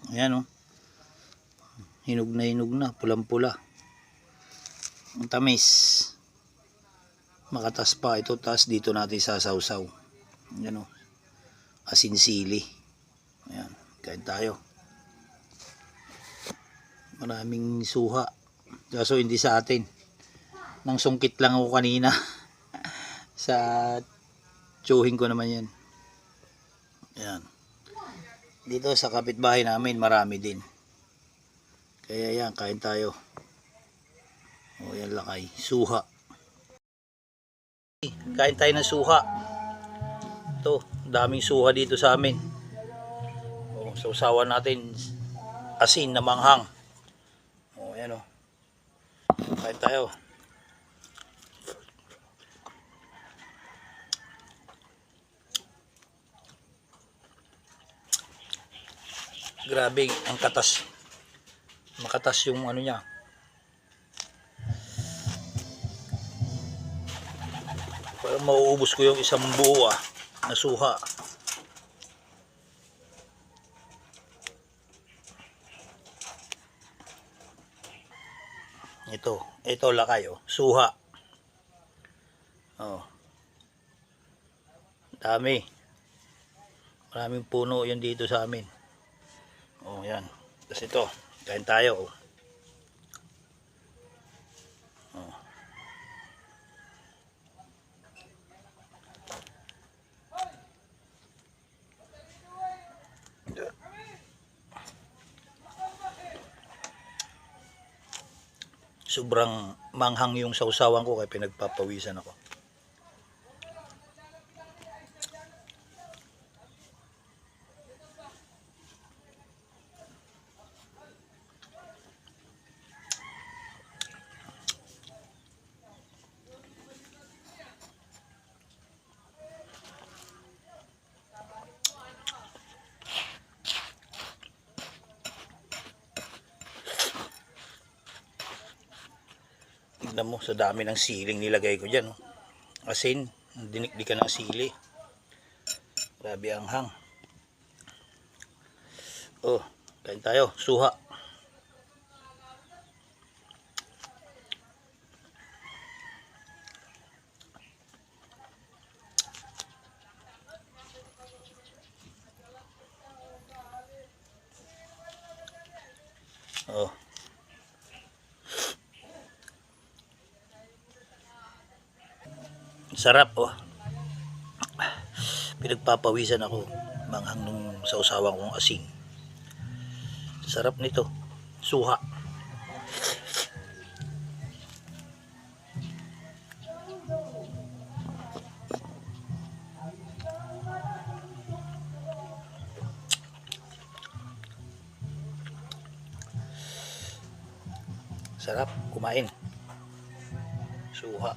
Ayan, oh. Hinog na, pulang-pula. Ang tamis. Makatas pa ito, tas dito natin sasawsaw. Ayan, oh. Asin sili. Ayan, kain tayo. Maraming suha. Kaso hindi sa atin. Nang sungkit lang ako kanina. Sa tsuhin ko naman yan. Ayan. Dito sa kapitbahay namin marami din. Kaya yan, kain tayo. O yan lakay, suha. Kain tayo ng suha. Ito, daming suha dito sa amin. O, sausawan natin asin na manghang. O yan o. Kain tayo. Grabe ang katas. Makatas yung ano niya. Parang mauubos ko yung isang buo na suha. Ito lakay oh, suha. Oh. Dami. Maraming puno yan dito sa amin. Oh, yan. Tapos ito, kain tayo. Oh. Sobrang manghang yung sausawan ko kaya pinagpapawisan ako. Tignan mo sa dami ng siling nilagay ko dyan. Oh. Asin, dinikdikan ng sili. Grabe ang hang. Oh, kain tayo, suha. Oh. Sarap oh. Pinagpapawisan ako manghang nung sausawan kong asin. Sarap nito. Suha. Sarap kumain. Suha.